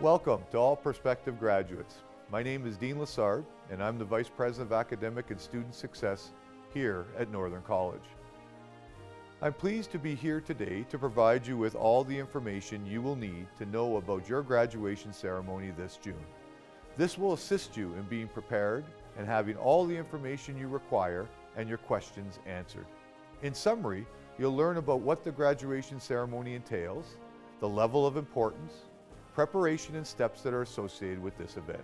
Welcome to all prospective graduates. My name is Dean Lessard, and I'm the Vice President of Academic and Student Success here at Northern College. I'm pleased to be here today to provide you with all the information you will need to know about your graduation ceremony this June. This will assist you in being prepared and having all the information you require and your questions answered. In summary, you'll learn about what the graduation ceremony entails, the level of importance, preparation and steps that are associated with this event.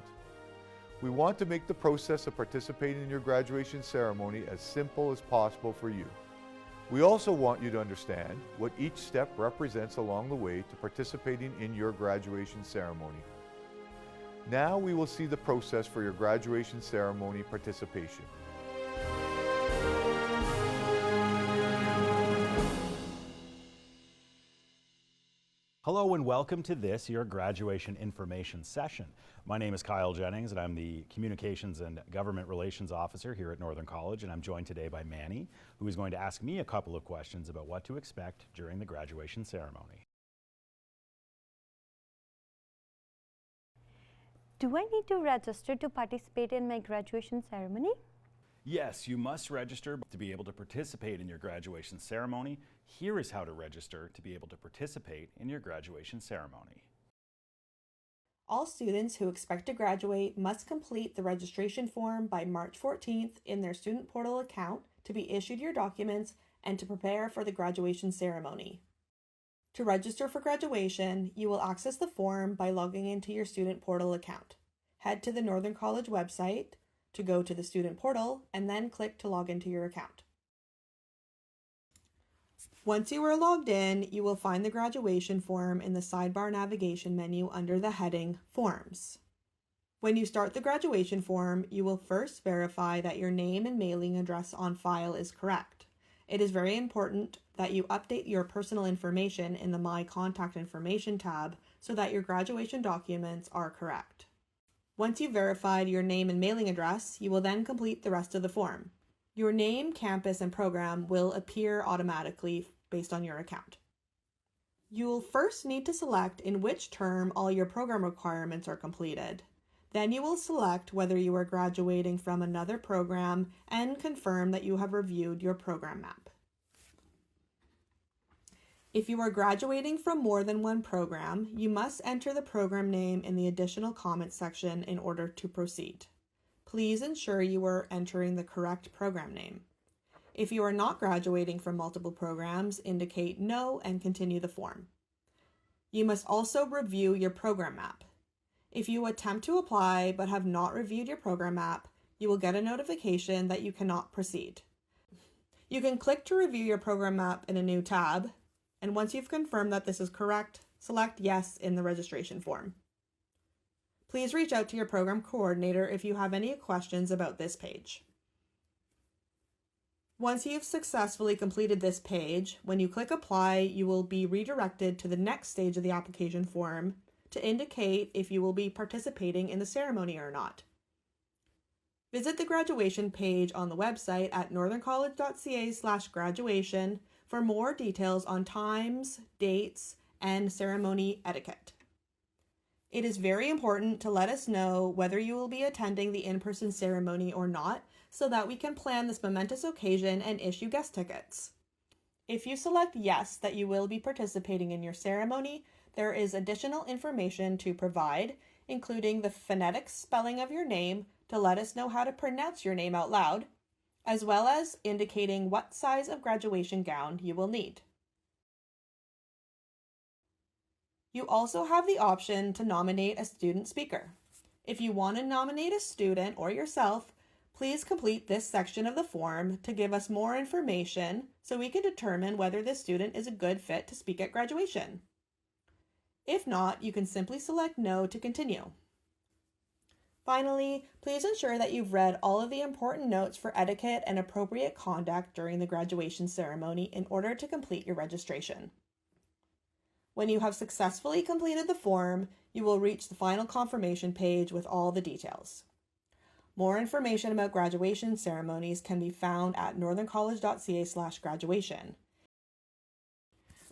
We want to make the process of participating in your graduation ceremony as simple as possible for you. We also want you to understand what each step represents along the way to participating in your graduation ceremony. Now we will see the process for your graduation ceremony participation. Hello and welcome to this, your graduation information session. My name is Kyle Jennings and I'm the Communications and Government Relations Officer here at Northern College, and I'm joined today by Manny, who is going to ask me a couple of questions about what to expect during the graduation ceremony. Do I need to register to participate in my graduation ceremony? Yes, you must register to be able to participate in your graduation ceremony. Here is how to register to be able to participate in your graduation ceremony. All students who expect to graduate must complete the registration form by March 14th in their student portal account to be issued your documents and to prepare for the graduation ceremony. To register for graduation, you will access the form by logging into your student portal account. Head to the Northern College website to go to the student portal and then click to log into your account. Once you are logged in, you will find the graduation form in the sidebar navigation menu under the heading Forms. When you start the graduation form, you will first verify that your name and mailing address on file is correct. It is very important that you update your personal information in the My Contact Information tab so that your graduation documents are correct. Once you've verified your name and mailing address, you will then complete the rest of the form. Your name, campus, and program will appear automatically based on your account. You will first need to select in which term all your program requirements are completed. Then you will select whether you are graduating from another program and confirm that you have reviewed your program map. If you are graduating from more than one program, you must enter the program name in the additional comments section in order to proceed. Please ensure you are entering the correct program name. If you are not graduating from multiple programs, indicate no and continue the form. You must also review your program map. If you attempt to apply but have not reviewed your program map, you will get a notification that you cannot proceed. You can click to review your program map in a new tab, and once you've confirmed that this is correct, select Yes in the registration form. Please reach out to your program coordinator if you have any questions about this page. Once you've successfully completed this page, when you click Apply, you will be redirected to the next stage of the application form to indicate if you will be participating in the ceremony or not. Visit the graduation page on the website at northerncollege.ca/graduation for more details on times, dates, and ceremony etiquette. It is very important to let us know whether you will be attending the in-person ceremony or not so that we can plan this momentous occasion and issue guest tickets. If you select yes that you will be participating in your ceremony, there is additional information to provide, including the phonetic spelling of your name to let us know how to pronounce your name out loud, as well as indicating what size of graduation gown you will need. You also have the option to nominate a student speaker. If you want to nominate a student or yourself, please complete this section of the form to give us more information so we can determine whether this student is a good fit to speak at graduation. If not, you can simply select No to continue. Finally, please ensure that you've read all of the important notes for etiquette and appropriate conduct during the graduation ceremony in order to complete your registration. When you have successfully completed the form, you will reach the final confirmation page with all the details. More information about graduation ceremonies can be found at northerncollege.ca/graduation.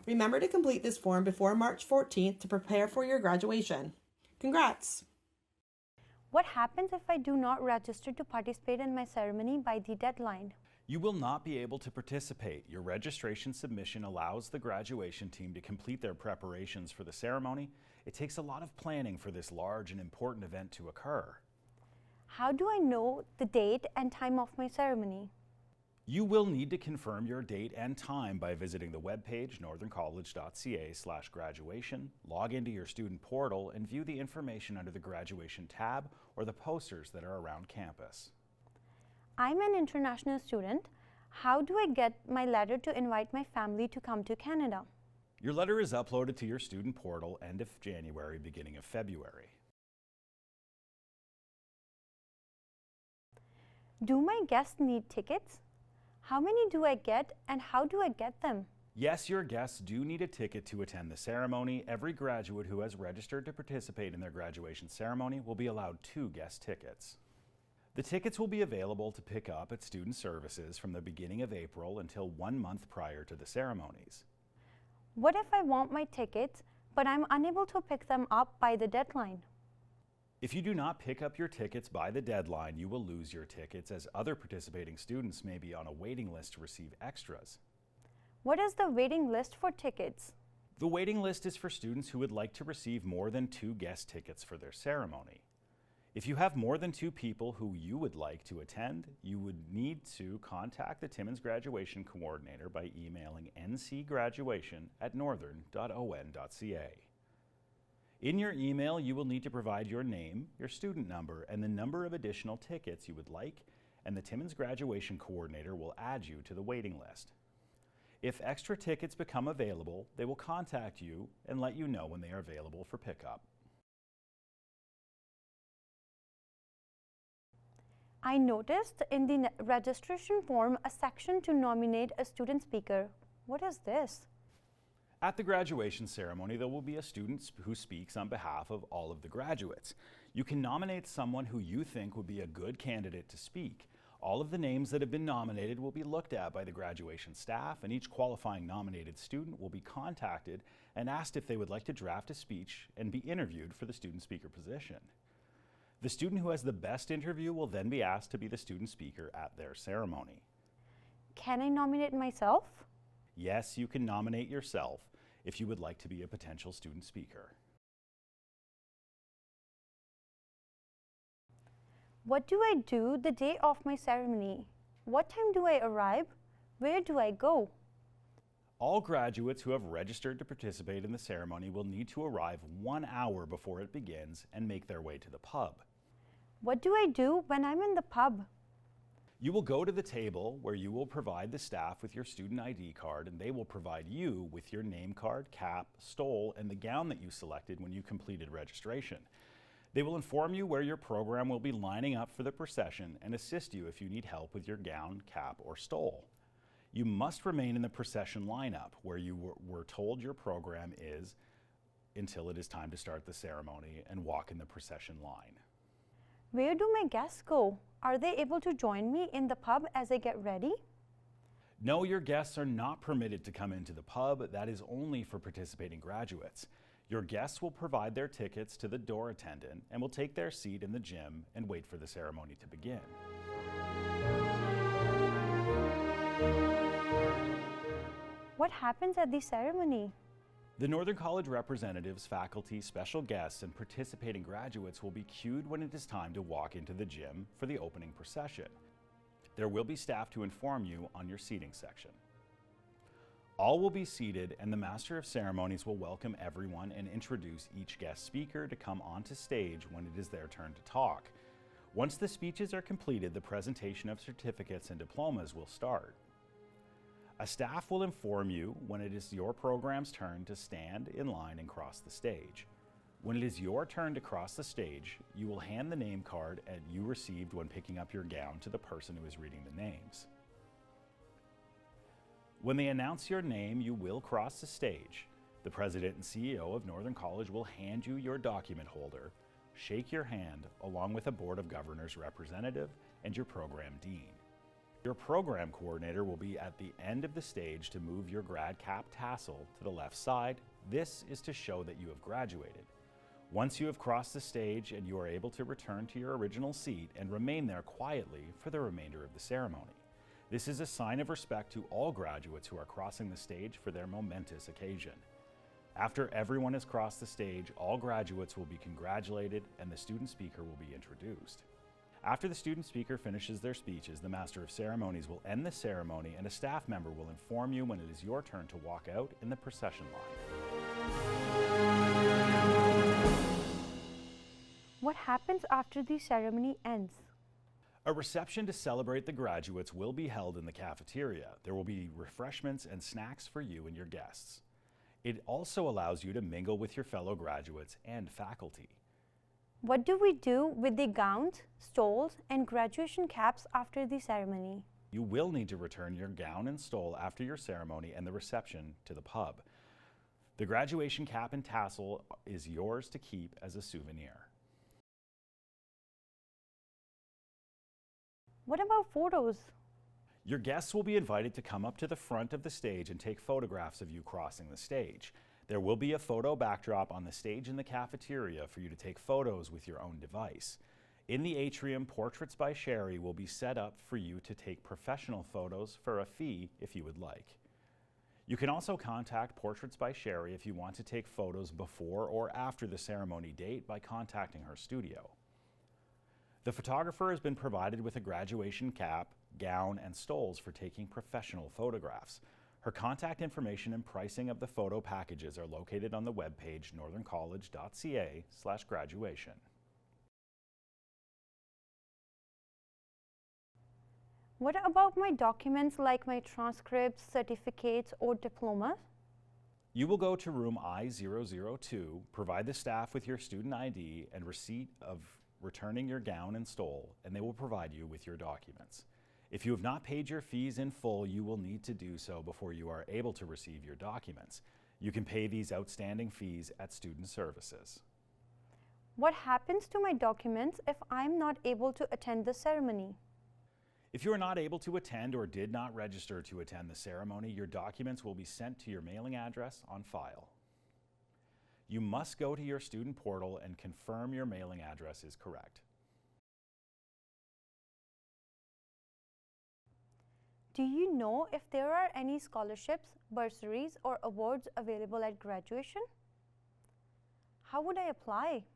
Remember to complete this form before March 14th to prepare for your graduation. Congrats! What happens if I do not register to participate in my ceremony by the deadline? You will not be able to participate. Your registration submission allows the graduation team to complete their preparations for the ceremony. It takes a lot of planning for this large and important event to occur. How do I know the date and time of my ceremony? You will need to confirm your date and time by visiting the webpage northerncollege.ca/graduation, log into your student portal, and view the information under the graduation tab or the posters that are around campus. I'm an international student. How do I get my letter to invite my family to come to Canada? Your letter is uploaded to your student portal end of January, beginning of February. Do my guests need tickets? How many do I get and how do I get them? Yes, your guests do need a ticket to attend the ceremony. Every graduate who has registered to participate in their graduation ceremony will be allowed 2 guest tickets. The tickets will be available to pick up at Student Services from the beginning of April until 1 month prior to the ceremonies. What if I want my tickets, but I'm unable to pick them up by the deadline? If you do not pick up your tickets by the deadline, you will lose your tickets, as other participating students may be on a waiting list to receive extras. What is the waiting list for tickets? The waiting list is for students who would like to receive more than 2 guest tickets for their ceremony. If you have more than 2 people who you would like to attend, you would need to contact the Timmins graduation coordinator by emailing ncgraduation@northern.on.ca. In your email, you will need to provide your name, your student number, and the number of additional tickets you would like, and the Timmins graduation coordinator will add you to the waiting list. If extra tickets become available, they will contact you and let you know when they are available for pickup. I noticed in the registration form a section to nominate a student speaker. What is this? At the graduation ceremony, there will be a student who speaks on behalf of all of the graduates. You can nominate someone who you think would be a good candidate to speak. All of the names that have been nominated will be looked at by the graduation staff, and each qualifying nominated student will be contacted and asked if they would like to draft a speech and be interviewed for the student speaker position. The student who has the best interview will then be asked to be the student speaker at their ceremony. Can I nominate myself? Yes, you can nominate yourself if you would like to be a potential student speaker. What do I do the day of my ceremony? What time do I arrive? Where do I go? All graduates who have registered to participate in the ceremony will need to arrive 1 hour before it begins and make their way to the pub. What do I do when I'm in the pub? You will go to the table where you will provide the staff with your student ID card, and they will provide you with your name card, cap, stole, and the gown that you selected when you completed registration. They will inform you where your program will be lining up for the procession and assist you if you need help with your gown, cap, or stole. You must remain in the procession lineup where you were told your program is until it is time to start the ceremony, and walk in the procession line. Where do my guests go? Are they able to join me in the pub as I get ready? No, your guests are not permitted to come into the pub. That is only for participating graduates. Your guests will provide their tickets to the door attendant and will take their seat in the gym and wait for the ceremony to begin. What happens at the ceremony? The Northern College representatives, faculty, special guests, and participating graduates will be cued when it is time to walk into the gym for the opening procession. There will be staff to inform you on your seating section. All will be seated, and the Master of Ceremonies will welcome everyone and introduce each guest speaker to come onto stage when it is their turn to talk. Once the speeches are completed, the presentation of certificates and diplomas will start. A staff will inform you when it is your program's turn to stand in line and cross the stage. When it is your turn to cross the stage, you will hand the name card that you received when picking up your gown to the person who is reading the names. When they announce your name, you will cross the stage. The President and CEO of Northern College will hand you your document holder, shake your hand, along with a Board of Governors representative and your program dean. Your program coordinator will be at the end of the stage to move your grad cap tassel to the left side. This is to show that you have graduated. Once you have crossed the stage and you are able to return to your original seat and remain there quietly for the remainder of the ceremony. This is a sign of respect to all graduates who are crossing the stage for their momentous occasion. After everyone has crossed the stage, all graduates will be congratulated and the student speaker will be introduced. After the student speaker finishes their speeches, the Master of Ceremonies will end the ceremony and a staff member will inform you when it is your turn to walk out in the procession line. What happens after the ceremony ends? A reception to celebrate the graduates will be held in the cafeteria. There will be refreshments and snacks for you and your guests. It also allows you to mingle with your fellow graduates and faculty. What do we do with the gowns, stoles, and graduation caps after the ceremony? You will need to return your gown and stole after your ceremony and the reception to the pub. The graduation cap and tassel is yours to keep as a souvenir. What about photos? Your guests will be invited to come up to the front of the stage and take photographs of you crossing the stage. There will be a photo backdrop on the stage in the cafeteria for you to take photos with your own device. In the atrium, Portraits by Sherry will be set up for you to take professional photos for a fee if you would like. You can also contact Portraits by Sherry if you want to take photos before or after the ceremony date by contacting her studio. The photographer has been provided with a graduation cap, gown, and stoles for taking professional photographs. Her contact information and pricing of the photo packages are located on the webpage northerncollege.ca/graduation. What about my documents like my transcripts, certificates, or diplomas? You will go to room I-002, provide the staff with your student ID and receipt of returning your gown and stole, and they will provide you with your documents. If you have not paid your fees in full, you will need to do so before you are able to receive your documents. You can pay these outstanding fees at Student Services. What happens to my documents if I'm not able to attend the ceremony? If you are not able to attend or did not register to attend the ceremony, your documents will be sent to your mailing address on file. You must go to your student portal and confirm your mailing address is correct. Do you know if there are any scholarships, bursaries, or awards available at graduation? How would I apply?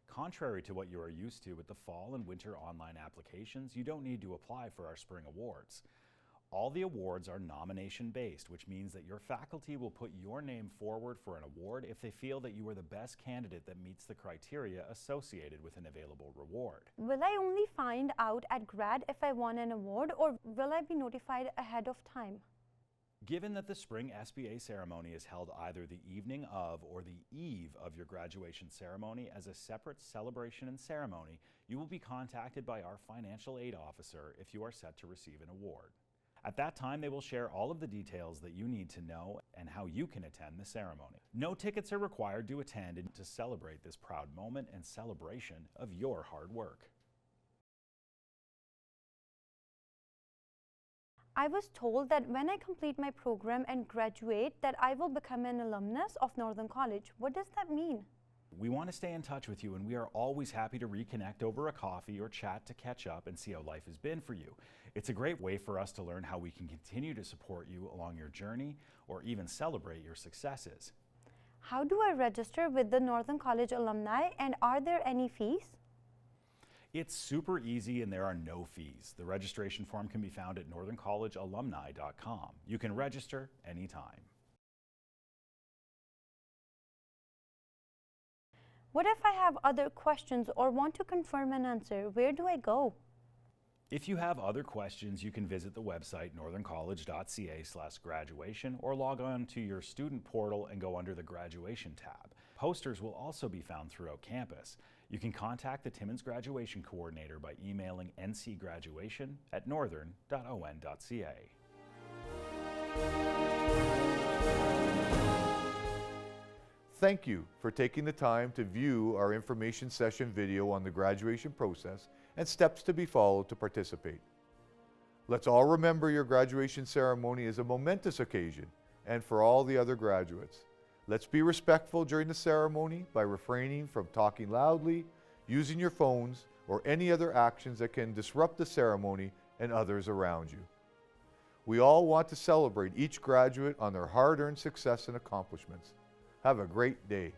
Contrary to what you are used to with the fall and winter online applications, you don't need to apply for our spring awards. All the awards are nomination-based, which means that your faculty will put your name forward for an award if they feel that you are the best candidate that meets the criteria associated with an available reward. Will I only find out at grad if I won an award, or will I be notified ahead of time? Given that the spring SBA ceremony is held either the evening of or the eve of your graduation ceremony as a separate celebration and ceremony, you will be contacted by our financial aid officer if you are set to receive an award. At that time, they will share all of the details that you need to know and how you can attend the ceremony. No tickets are required to attend and to celebrate this proud moment and celebration of your hard work. I was told that when I complete my program and graduate, that I will become an alumnus of Northern College. What does that mean? We want to stay in touch with you, and we are always happy to reconnect over a coffee or chat to catch up and see how life has been for you. It's a great way for us to learn how we can continue to support you along your journey or even celebrate your successes. How do I register with the Northern College alumni, and are there any fees? It's super easy and there are no fees. The registration form can be found at northerncollegealumni.com. You can register anytime. What if I have other questions or want to confirm an answer? Where do I go? If you have other questions, you can visit the website northerncollege.ca/graduation or log on to your student portal and go under the graduation tab. Posters will also be found throughout campus. You can contact the Timmins graduation coordinator by emailing ncgraduation@northern.on.ca. Thank you for taking the time to view our information session video on the graduation process and steps to be followed to participate. Let's all remember your graduation ceremony is a momentous occasion, and for all the other graduates. Let's be respectful during the ceremony by refraining from talking loudly, using your phones, or any other actions that can disrupt the ceremony and others around you. We all want to celebrate each graduate on their hard-earned success and accomplishments. Have a great day.